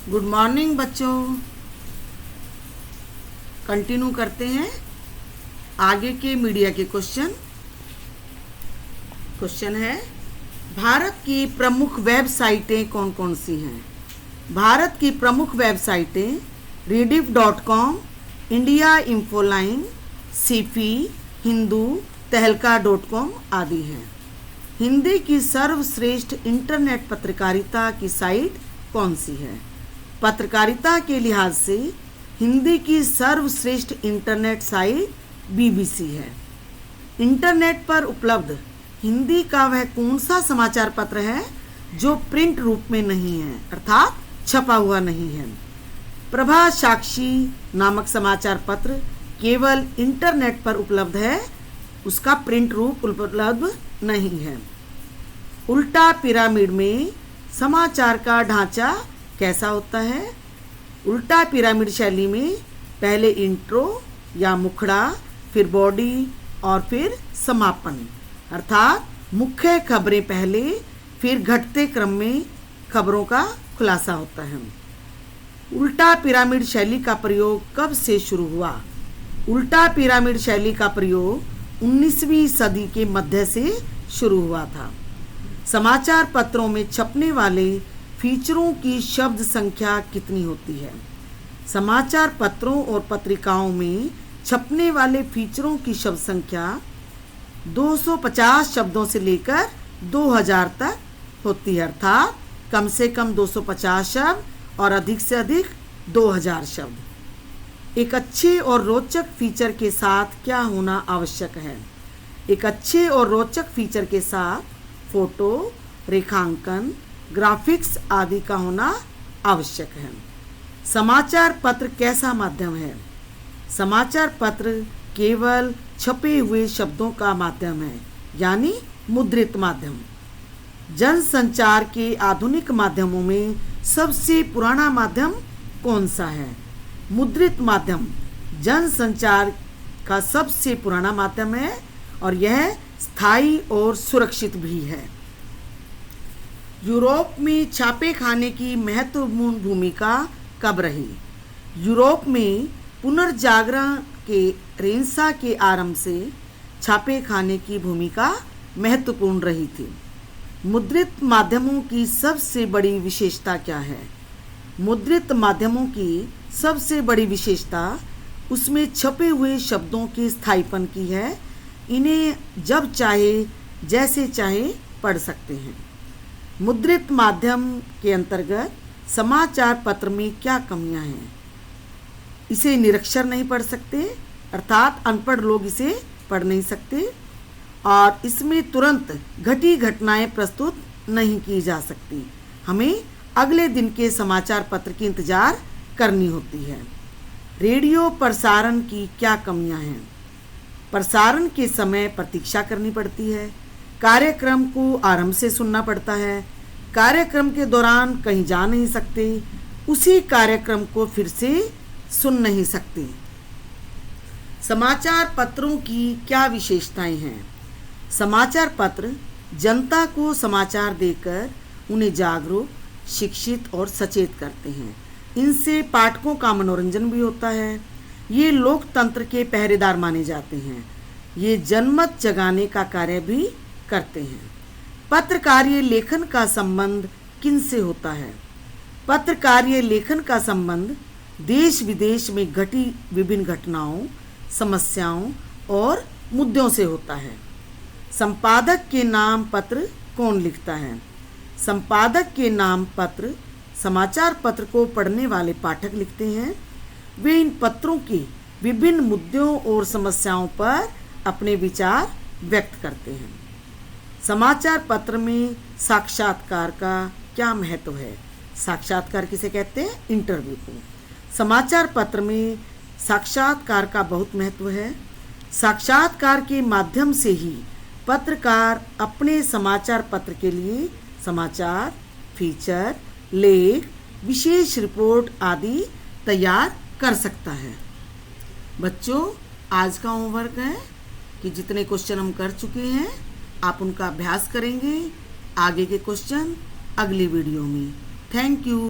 Good morning बच्चों। Continue करते हैं आगे के मीडिया के क्वेश्चन है, भारत की प्रमुख वेबसाइटें कौन कौन सी हैं? भारत की प्रमुख वेबसाइटें rediff.com, इंडिया इंफोलाइन, सीपी, हिंदू, तहलका.com आदि हैं। हिंदी की सर्वश्रेष्ठ इंटरनेट पत्रकारिता की साइट कौन सी है? पत्रकारिता के लिहाज से हिंदी की सर्वश्रेष्ठ इंटरनेट साइट बीबीसी है। इंटरनेट पर उपलब्ध हिंदी का वह कौन सा समाचार पत्र है जो प्रिंट रूप में नहीं है, अर्थात छपा हुआ नहीं है? प्रभा साक्षी नामक समाचार पत्र केवल इंटरनेट पर उपलब्ध है, उसका प्रिंट रूप उपलब्ध नहीं है। उल्टा पिरामिड में समाचार का ढांचा कैसा होता है? उल्टा पिरामिड शैली में पहले इंट्रो या मुखड़ा, फिर बॉडी और फिर समापन, अर्थात मुख्य खबरें पहले, फिर घटते क्रम में खबरों का खुलासा होता है। उल्टा पिरामिड शैली का प्रयोग कब से शुरू हुआ? उल्टा पिरामिड शैली का प्रयोग 19वीं सदी के मध्य से शुरू हुआ था। समाचार पत्रों में छपने वाले फीचरों की शब्द संख्या कितनी होती है? समाचार पत्रों और पत्रिकाओं में छपने वाले फीचरों की शब्द संख्या 250 शब्दों से लेकर 2000 तक होती है, अर्थात कम से कम 250 शब्द और अधिक से अधिक 2000 शब्द। एक अच्छे और रोचक फीचर के साथ क्या होना आवश्यक है? एक अच्छे और रोचक फीचर के साथ फोटो, रेखांकन, ग्राफिक्स आदि का होना आवश्यक है। समाचार पत्र कैसा माध्यम है? समाचार पत्र केवल छपे हुए शब्दों का माध्यम है, यानी मुद्रित माध्यम। जनसंचार के आधुनिक माध्यमों में सबसे पुराना माध्यम कौन सा है? मुद्रित माध्यम जनसंचार का सबसे पुराना माध्यम है और यह स्थायी और सुरक्षित भी है। यूरोप में छापे खाने की महत्वपूर्ण भूमिका कब रही? यूरोप में पुनर्जागरण के रेनेसां के आरंभ से छापे खाने की भूमिका महत्वपूर्ण रही थी। मुद्रित माध्यमों की सबसे बड़ी विशेषता क्या है? मुद्रित माध्यमों की सबसे बड़ी विशेषता उसमें छपे हुए शब्दों के स्थायीपन की है। इन्हें जब चाहे जैसे चाहे पढ़ सकते हैं। मुद्रित माध्यम के अंतर्गत समाचार पत्र में क्या कमियां हैं? इसे निरक्षर नहीं पढ़ सकते, अर्थात अनपढ़ लोग इसे पढ़ नहीं सकते, और इसमें तुरंत घटी घटनाएं प्रस्तुत नहीं की जा सकती। हमें अगले दिन के समाचार पत्र की इंतजार करनी होती है। रेडियो प्रसारण की क्या कमियां हैं? प्रसारण के समय प्रतीक्षा करनी पड़ती है, कार्यक्रम को आरंभ से सुनना पड़ता है, कार्यक्रम के दौरान कहीं जा नहीं सकते, उसी कार्यक्रम को फिर से सुन नहीं सकते। समाचार पत्रों की क्या विशेषताएं हैं? समाचार पत्र जनता को समाचार देकर उन्हें जागरूक, शिक्षित और सचेत करते हैं। इनसे पाठकों का मनोरंजन भी होता है। ये लोकतंत्र के पहरेदार माने जाते हैं। ये जनमत जगाने का कार्य भी करते हैं। पत्रकारीय लेखन का संबंध किनसे होता है? पत्रकारीय लेखन का संबंध देश विदेश में घटी विभिन्न घटनाओं, समस्याओं और मुद्दों से होता है। संपादक के नाम पत्र कौन लिखता है? संपादक के नाम पत्र समाचार पत्र को पढ़ने वाले पाठक लिखते हैं। वे इन पत्रों के विभिन्न मुद्दों और समस्याओं पर अपने विचार व्यक्त करते हैं। समाचार पत्र में साक्षात्कार का क्या महत्व है? साक्षात्कार किसे कहते हैं? इंटरव्यू को। समाचार पत्र में साक्षात्कार का बहुत महत्व है। साक्षात्कार के माध्यम से ही पत्रकार अपने समाचार पत्र के लिए समाचार, फीचर, लेख, विशेष रिपोर्ट आदि तैयार कर सकता है। बच्चों, आज का होमवर्क है कि जितने क्वेश्चन हम कर चुके हैं आप उनका अभ्यास करेंगे। आगे के क्वेश्चन अगली वीडियो में। Thank you.